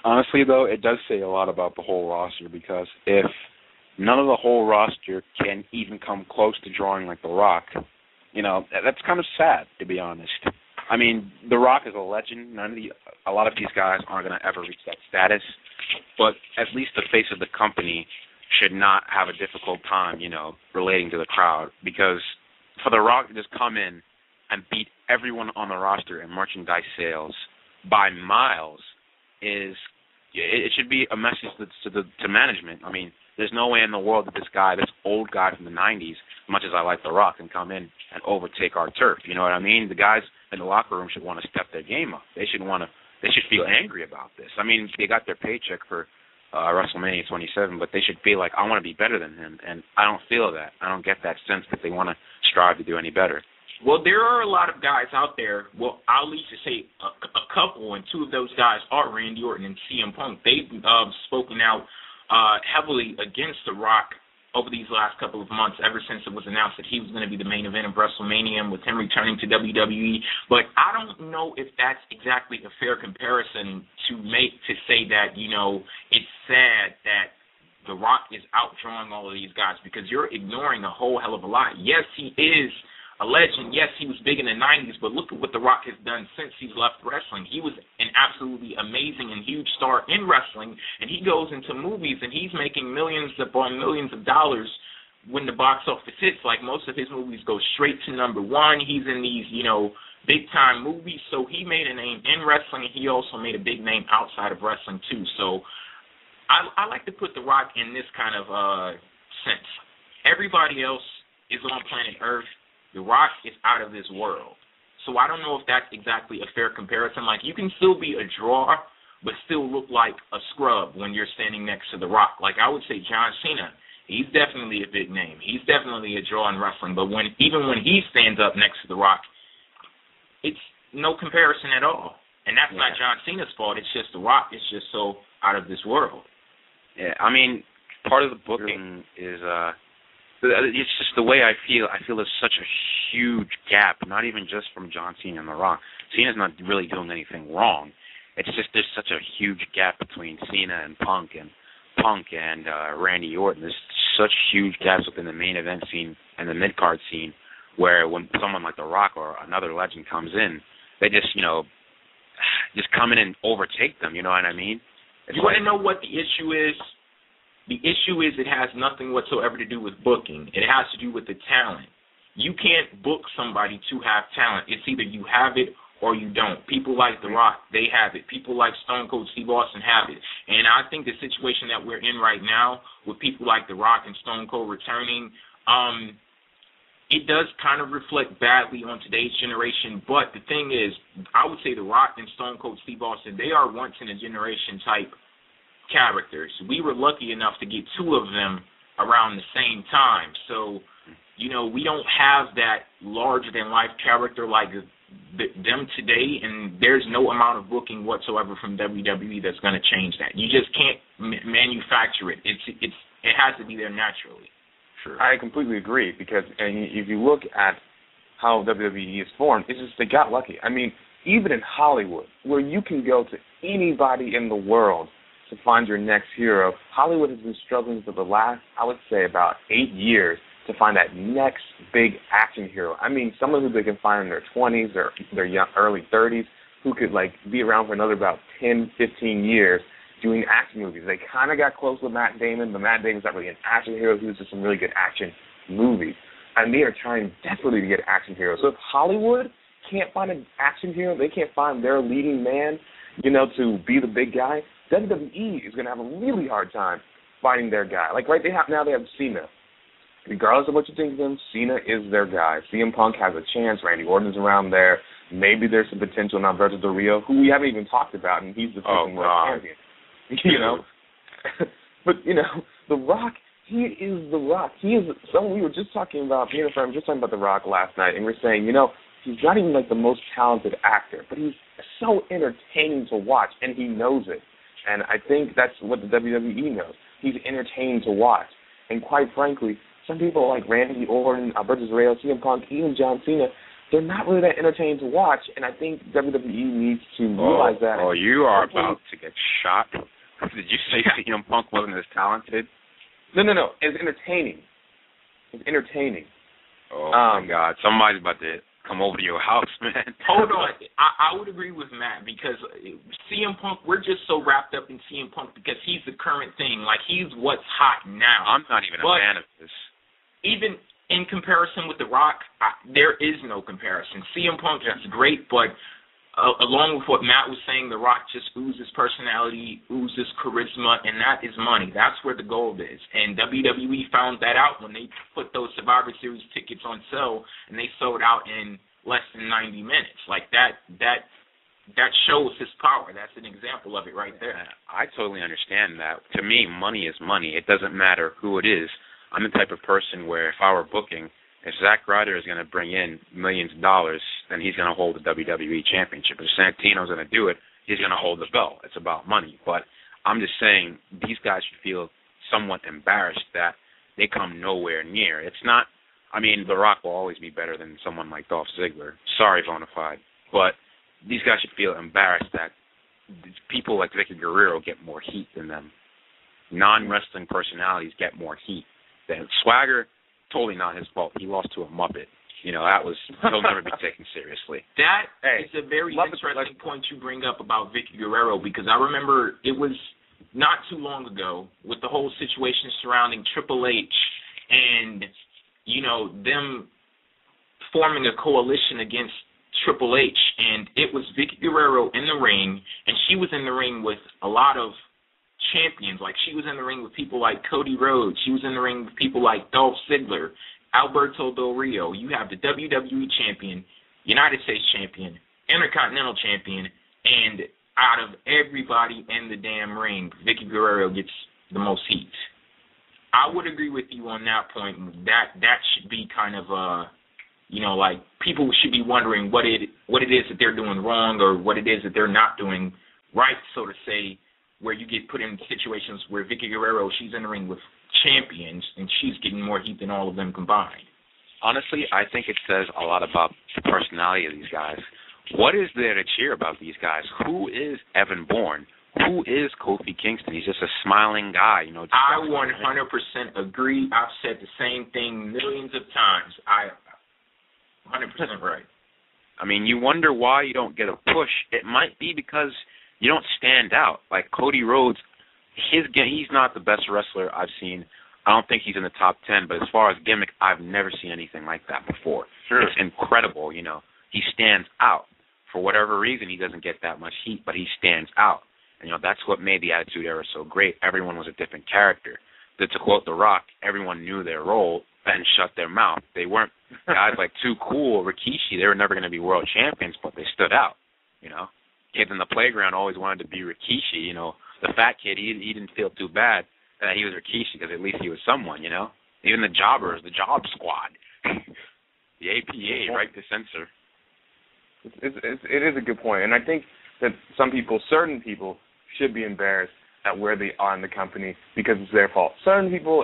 Honestly, though, it does say a lot about the whole roster, because if none of the whole roster can even come close to drawing like The Rock, that's kind of sad, to be honest. I mean, The Rock is a legend. A lot of these guys aren't going to ever reach that status, but at least the face of the company should not have a difficult time, relating to the crowd, because for The Rock to just come in and beat everyone on the roster in merchandise sales by miles it should be a message to management. I mean, there's no way in the world that this old guy from the 90s, much as I like The Rock, can come in and overtake our turf. You know what I mean? The guys in the locker room should want to step their game up. They should feel angry about this. I mean, they got their paycheck for WrestleMania 27, but they should feel like, I want to be better than him, and I don't feel that. I don't get that sense that they want to strive to do any better. Well, there are a lot of guys out there. Well, I'll at least say a couple, and two of those guys are Randy Orton and CM Punk. They've spoken out heavily against The Rock over these last couple of months, ever since it was announced that he was going to be the main event of WrestleMania and with him returning to WWE. But I don't know if that's exactly a fair comparison to say that, it's sad that The Rock is outdrawing all of these guys, because you're ignoring a whole hell of a lot. Yes, he is a legend. Yes, he was big in the 90s, but look at what The Rock has done since he's left wrestling. He was an absolutely amazing and huge star in wrestling, and he goes into movies, and he's making millions upon millions of dollars when the box office hits. Like, most of his movies go straight to number one. He's in these, big-time movies, so he made a name in wrestling, and he also made a big name outside of wrestling, too. So I like to put The Rock in this kind of sense. Everybody else is on planet Earth. The Rock is out of this world. So I don't know if that's exactly a fair comparison. Like, you can still be a draw, but still look like a scrub when you're standing next to The Rock. Like, I would say John Cena, he's definitely a big name. He's definitely a draw in wrestling. But even when he stands up next to The Rock, it's no comparison at all. And that's not John Cena's fault. It's just The Rock is just so out of this world. Yeah, I mean, part of the booking is it's just the way I feel. I feel there's such a huge gap, not even just from John Cena and The Rock. Cena's not really doing anything wrong. It's just there's such a huge gap between Cena and Punk and Randy Orton. There's such huge gaps within the main event scene and the mid-card scene, where when someone like The Rock or another legend comes in, they just come in and overtake them. You know what I mean? You want to know what the issue is? The issue is it has nothing whatsoever to do with booking. It has to do with the talent. You can't book somebody to have talent. It's either you have it or you don't. People like The Rock, they have it. People like Stone Cold Steve Austin have it. And I think the situation that we're in right now with people like The Rock and Stone Cold returning, it does kind of reflect badly on today's generation. But the thing is, I would say The Rock and Stone Cold Steve Austin, they are once-in-a-generation type characters. We were lucky enough to get two of them around the same time. So, we don't have that larger-than-life character like them today, and there's no amount of booking whatsoever from WWE that's going to change that. You just can't manufacture it. It has to be there naturally. Sure. I completely agree, because if you look at how WWE is formed, it's just they got lucky. I mean, even in Hollywood, where you can go to anybody in the world to find your next hero, Hollywood has been struggling for the last, I would say, about 8 years to find that next big action hero. I mean, someone who they can find in their 20s or their early 30s who could, be around for another about 10, 15 years doing action movies. They kind of got close with Matt Damon, but Matt Damon's not really an action hero. He was just some really good action movies. And they are trying desperately to get action heroes. So if Hollywood can't find an action hero, they can't find their leading man, to be the big guy, WWE is going to have a really hard time finding their guy. Now they have Cena. Regardless of what you think of him, Cena is their guy. CM Punk has a chance. Randy Orton's around there. Maybe there's some potential now. Alberto Del Rio, who we haven't even talked about, and he's the freaking world champion. But The Rock, he is The Rock. He is someone we were just talking about. Me and a friend were just talking about The Rock last night, and we're saying, he's not even the most talented actor, but he's so entertaining to watch, and he knows it. And I think that's what the WWE knows. He's entertaining to watch. And quite frankly, some people like Randy Orton, Alberto Del Rio, CM Punk, even John Cena, they're not really that entertaining to watch, and I think WWE needs to realize that. Oh, you are about to get shot. Did you say CM Punk wasn't as talented? No. It's entertaining. Oh, my God. Somebody's about to come over to your house, man. Hold on. I would agree with Matt because CM Punk, we're just so wrapped up in CM Punk because he's the current thing. Like, he's what's hot now. I'm not even a fan of this. Even in comparison with The Rock, there is no comparison. CM Punk is great, but along with what Matt was saying, The Rock just oozes personality, oozes charisma, and that is money. That's where the gold is. And WWE found that out when they put those Survivor Series tickets on sale, and they sold out in less than 90 minutes. Like, that shows his power. That's an example of it right there. I totally understand that. To me, money is money. It doesn't matter who it is. I'm the type of person where if I were booking, if Zack Ryder is going to bring in millions of dollars, then he's going to hold the WWE Championship. If Santino's going to do it, he's going to hold the belt. It's about money. But I'm just saying these guys should feel somewhat embarrassed that they come nowhere near. It's not, I mean, The Rock will always be better than someone like Dolph Ziggler. Sorry, Bonafide. But these guys should feel embarrassed that people like Vickie Guerrero get more heat than them. Non-wrestling personalities get more heat. Then Swagger, totally not his fault. He lost to a Muppet. You know, he'll never be taken seriously. That is a very interesting point you bring up about Vickie Guerrero because I remember it was not too long ago with the whole situation surrounding Triple H and, you know, them forming a coalition against Triple H. And it was Vickie Guerrero in the ring, and she was in the ring with a lot of champions. Like, she was in the ring with people like Cody Rhodes. She was in the ring with people like Dolph Ziggler, Alberto Del Rio. You have the WWE champion, United States champion, Intercontinental champion, and out of everybody in the damn ring, Vickie Guerrero gets the most heat. I would agree with you on that point. That should be kind of you know, like, people should be wondering what it is that they're doing wrong or what it is that they're not doing right, so to say, where you get put in situations where Vickie Guerrero, she's in the ring with champions, and she's getting more heat than all of them combined. Honestly, I think it says a lot about the personality of these guys. What is there to cheer about these guys? Who is Evan Bourne? Who is Kofi Kingston? He's just a smiling guy, you know. I 100% agree. I've said the same thing millions of times. 100% right. I mean, you wonder why you don't get a push. It might be because you don't stand out. Like Cody Rhodes, he's not the best wrestler I've seen. I don't think he's in the top 10, but as far as gimmick, I've never seen anything like that before. Sure. It's incredible, you know. He stands out. For whatever reason, he doesn't get that much heat, but he stands out. And, you know, that's what made the Attitude Era so great. Everyone was a different character. To quote The Rock, everyone knew their role and shut their mouth. They weren't guys like Too Cool or Rikishi. They were never going to be world champions, but they stood out, you know. Kids in the playground always wanted to be Rikishi, you know. The fat kid, he didn't feel too bad that he was Rikishi because at least he was someone, you know. Even the jobbers, the job squad, the APA, right to censor. It is a good point, and I think that certain people should be embarrassed at where they are in the company because it's their fault. Certain people,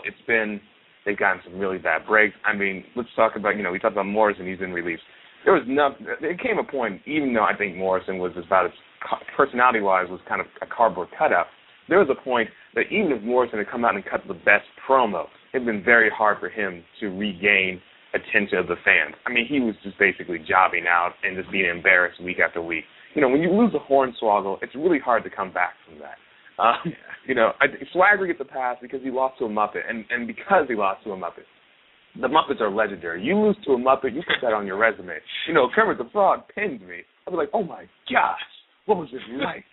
they've gotten some really bad breaks. I mean, let's talk about, you know, we talked about Morrison, he's been released. There came a point, even though I think Morrison was about as personality-wise was kind of a cardboard cutout, there was a point that even if Morrison had come out and cut the best promo, it had been very hard for him to regain attention of the fans. I mean, he was just basically jobbing out and just being embarrassed week after week. You know, when you lose a hornswoggle, it's really hard to come back from that. You know, Swagger gets a pass because he lost to a Muppet, and because he lost to a Muppet. The Muppets are legendary. You lose to a Muppet, you put that on your resume. You know, Kermit the Frog pinned me. I'll be like, oh my gosh, what was this like?